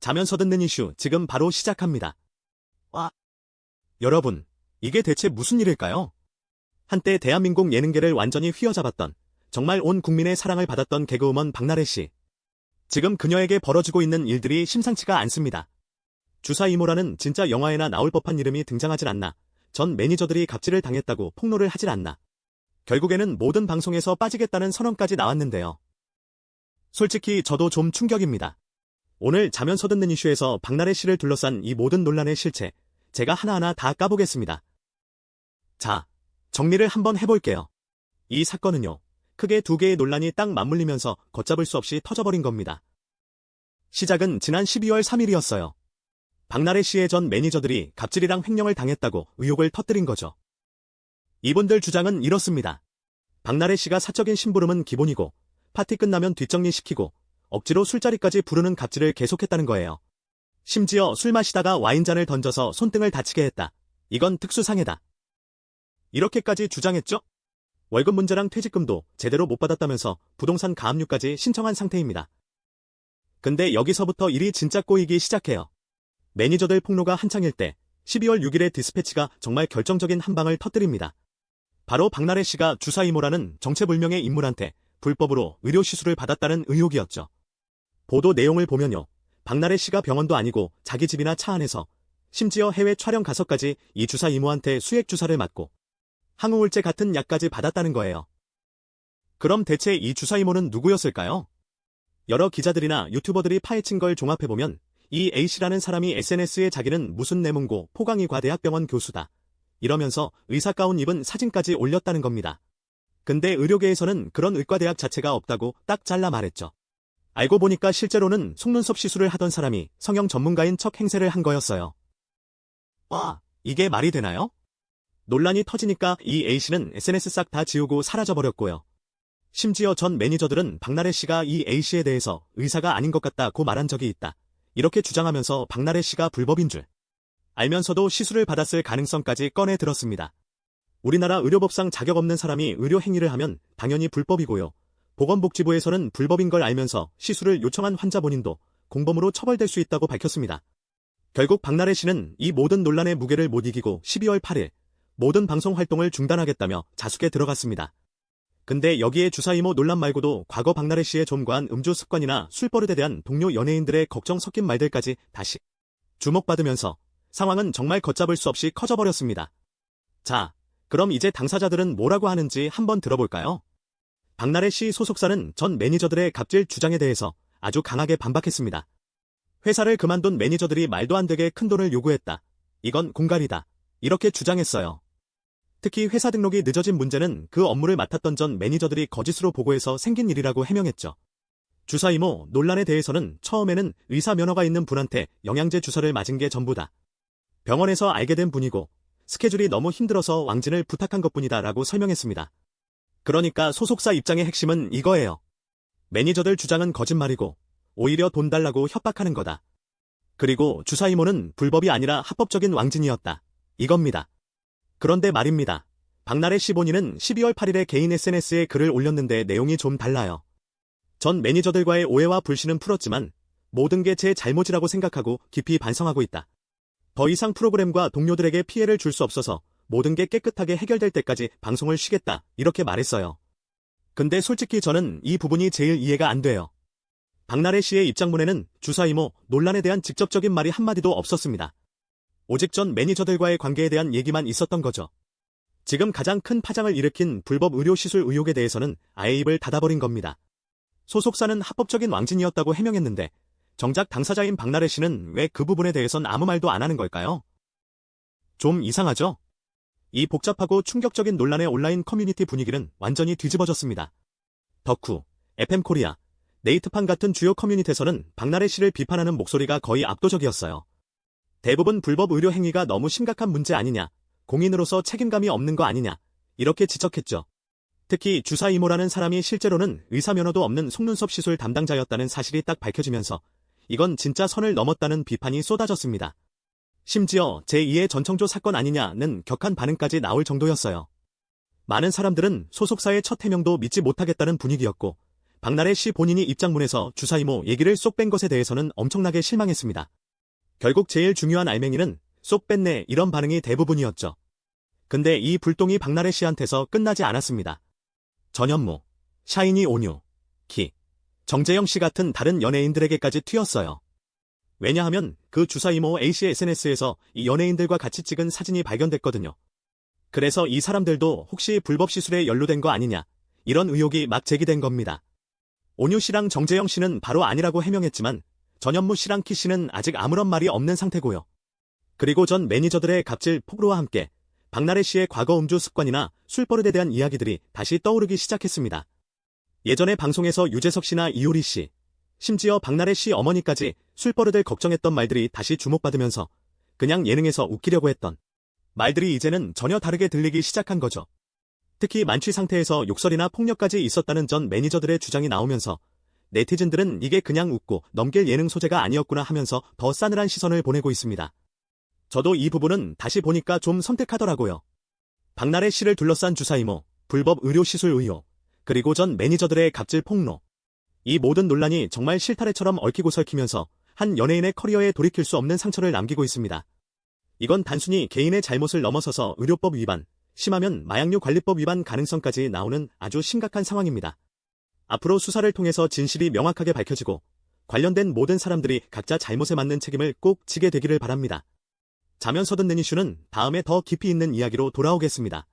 자면서 듣는 이슈 지금 바로 시작합니다. 와, 여러분, 이게 대체 무슨 일일까요? 한때 대한민국 예능계를 완전히 휘어잡았던, 정말 온 국민의 사랑을 받았던 개그우먼 박나래 씨. 지금 그녀에게 벌어지고 있는 일들이 심상치가 않습니다. 주사 이모라는 진짜 영화에나 나올 법한 이름이 등장하질 않나, 전 매니저들이 갑질을 당했다고 폭로를 하질 않나, 결국에는 모든 방송에서 빠지겠다는 선언까지 나왔는데요. 솔직히 저도 좀 충격입니다. 오늘 자면서 듣는 이슈에서 박나래 씨를 둘러싼 이 모든 논란의 실체, 제가 하나하나 다 까보겠습니다. 자, 정리를 한번 해볼게요. 이 사건은요, 크게 두 개의 논란이 딱 맞물리면서 걷잡을 수 없이 터져버린 겁니다. 시작은 지난 12월 3일이었어요. 박나래 씨의 전 매니저들이 갑질이랑 횡령을 당했다고 의혹을 터뜨린 거죠. 이분들 주장은 이렇습니다. 박나래 씨가 사적인 심부름은 기본이고, 파티 끝나면 뒷정리시키고, 억지로 술자리까지 부르는 갑질을 계속했다는 거예요. 심지어 술 마시다가 와인잔을 던져서 손등을 다치게 했다. 이건 특수상해다. 이렇게까지 주장했죠? 월급 문제랑 퇴직금도 제대로 못 받았다면서 부동산 가압류까지 신청한 상태입니다. 근데 여기서부터 일이 진짜 꼬이기 시작해요. 매니저들 폭로가 한창일 때 12월 6일에 디스패치가 정말 결정적인 한 방을 터뜨립니다. 바로 박나래 씨가 주사 이모라는 정체불명의 인물한테 불법으로 의료시술을 받았다는 의혹이었죠. 보도 내용을 보면요, 박나래 씨가 병원도 아니고 자기 집이나 차 안에서 심지어 해외 촬영 가서까지 이 주사 이모한테 수액 주사를 맞고 항우울제 같은 약까지 받았다는 거예요. 그럼 대체 이 주사 이모는 누구였을까요? 여러 기자들이나 유튜버들이 파헤친 걸 종합해보면 이 A씨라는 사람이 SNS에 자기는 무슨 내문고 포강의과 대학병원 교수다, 이러면서 의사 가운 입은 사진까지 올렸다는 겁니다. 근데 의료계에서는 그런 의과대학 자체가 없다고 딱 잘라 말했죠. 알고 보니까 실제로는 속눈썹 시술을 하던 사람이 성형 전문가인 척 행세를 한 거였어요. 와, 이게 말이 되나요? 논란이 터지니까 이 A씨는 SNS 싹 다 지우고 사라져버렸고요. 심지어 전 매니저들은 박나래 씨가 이 A씨에 대해서 의사가 아닌 것 같다고 말한 적이 있다, 이렇게 주장하면서 박나래 씨가 불법인 줄 알면서도 시술을 받았을 가능성까지 꺼내 들었습니다. 우리나라 의료법상 자격 없는 사람이 의료 행위를 하면 당연히 불법이고요. 보건복지부에서는 불법인 걸 알면서 시술을 요청한 환자 본인도 공범으로 처벌될 수 있다고 밝혔습니다. 결국 박나래 씨는 이 모든 논란의 무게를 못 이기고 12월 8일 모든 방송 활동을 중단하겠다며 자숙에 들어갔습니다. 근데 여기에 주사 이모 논란 말고도 과거 박나래 씨의 좀 과한 음주 습관이나 술버릇에 대한 동료 연예인들의 걱정 섞인 말들까지 다시 주목받으면서 상황은 정말 걷잡을 수 없이 커져버렸습니다. 자, 그럼 이제 당사자들은 뭐라고 하는지 한번 들어볼까요? 박나래 씨 소속사는 전 매니저들의 갑질 주장에 대해서 아주 강하게 반박했습니다. 회사를 그만둔 매니저들이 말도 안 되게 큰 돈을 요구했다, 이건 공갈이다, 이렇게 주장했어요. 특히 회사 등록이 늦어진 문제는 그 업무를 맡았던 전 매니저들이 거짓으로 보고해서 생긴 일이라고 해명했죠. 주사 이모 논란에 대해서는 처음에는 의사 면허가 있는 분한테 영양제 주사를 맞은 게 전부다, 병원에서 알게 된 분이고 스케줄이 너무 힘들어서 왕진을 부탁한 것뿐이다 라고 설명했습니다. 그러니까 소속사 입장의 핵심은 이거예요. 매니저들 주장은 거짓말이고 오히려 돈 달라고 협박하는 거다. 그리고 주사 이모는 불법이 아니라 합법적인 왕진이었다, 이겁니다. 그런데 말입니다. 박나래 씨 본인은 12월 8일에 개인 SNS에 글을 올렸는데 내용이 좀 달라요. 전 매니저들과의 오해와 불신은 풀었지만 모든 게 제 잘못이라고 생각하고 깊이 반성하고 있다. 더 이상 프로그램과 동료들에게 피해를 줄 수 없어서 모든 게 깨끗하게 해결될 때까지 방송을 쉬겠다, 이렇게 말했어요. 근데 솔직히 저는 이 부분이 제일 이해가 안 돼요. 박나래 씨의 입장문에는 주사 이모 논란에 대한 직접적인 말이 한마디도 없었습니다. 오직 전 매니저들과의 관계에 대한 얘기만 있었던 거죠. 지금 가장 큰 파장을 일으킨 불법 의료시술 의혹에 대해서는 아예 입을 닫아버린 겁니다. 소속사는 합법적인 왕진이었다고 해명했는데 정작 당사자인 박나래 씨는 왜 그 부분에 대해선 아무 말도 안 하는 걸까요? 좀 이상하죠? 이 복잡하고 충격적인 논란의 온라인 커뮤니티 분위기는 완전히 뒤집어졌습니다. 덕후, FM코리아, 네이트판 같은 주요 커뮤니티에서는 박나래 씨를 비판하는 목소리가 거의 압도적이었어요. 대부분 불법 의료 행위가 너무 심각한 문제 아니냐, 공인으로서 책임감이 없는 거 아니냐, 이렇게 지적했죠. 특히 주사 이모라는 사람이 실제로는 의사 면허도 없는 속눈썹 시술 담당자였다는 사실이 딱 밝혀지면서 이건 진짜 선을 넘었다는 비판이 쏟아졌습니다. 심지어 제2의 전청조 사건 아니냐는 격한 반응까지 나올 정도였어요. 많은 사람들은 소속사의 첫 해명도 믿지 못하겠다는 분위기였고 박나래 씨 본인이 입장문에서 주사 이모 얘기를 쏙 뺀 것에 대해서는 엄청나게 실망했습니다. 결국 제일 중요한 알맹이는 쏙 뺐네 이런 반응이 대부분이었죠. 근데 이 불똥이 박나래 씨한테서 끝나지 않았습니다. 전현무, 샤이니 온유, 키, 정재영 씨 같은 다른 연예인들에게까지 튀었어요. 왜냐하면 그 주사 이모 A씨의 SNS에서 이 연예인들과 같이 찍은 사진이 발견됐거든요. 그래서 이 사람들도 혹시 불법 시술에 연루된 거 아니냐 이런 의혹이 막 제기된 겁니다. 온유 씨랑 정재영 씨는 바로 아니라고 해명했지만 전현무 씨랑 키 씨는 아직 아무런 말이 없는 상태고요. 그리고 전 매니저들의 갑질 폭로와 함께 박나래 씨의 과거 음주 습관이나 술버릇에 대한 이야기들이 다시 떠오르기 시작했습니다. 예전에 방송에서 유재석 씨나 이효리 씨, 심지어 박나래 씨 어머니까지 술버릇을 걱정했던 말들이 다시 주목받으면서 그냥 예능에서 웃기려고 했던 말들이 이제는 전혀 다르게 들리기 시작한 거죠. 특히 만취 상태에서 욕설이나 폭력까지 있었다는 전 매니저들의 주장이 나오면서 네티즌들은 이게 그냥 웃고 넘길 예능 소재가 아니었구나 하면서 더 싸늘한 시선을 보내고 있습니다. 저도 이 부분은 다시 보니까 좀 섬뜩하더라고요. 박나래 씨를 둘러싼 주사 이모, 불법 의료 시술 의혹, 그리고 전 매니저들의 갑질 폭로. 이 모든 논란이 정말 실타래처럼 얽히고 설키면서 한 연예인의 커리어에 돌이킬 수 없는 상처를 남기고 있습니다. 이건 단순히 개인의 잘못을 넘어서서 의료법 위반, 심하면 마약류 관리법 위반 가능성까지 나오는 아주 심각한 상황입니다. 앞으로 수사를 통해서 진실이 명확하게 밝혀지고 관련된 모든 사람들이 각자 잘못에 맞는 책임을 꼭 지게 되기를 바랍니다. 자면서 듣는 이슈는 다음에 더 깊이 있는 이야기로 돌아오겠습니다.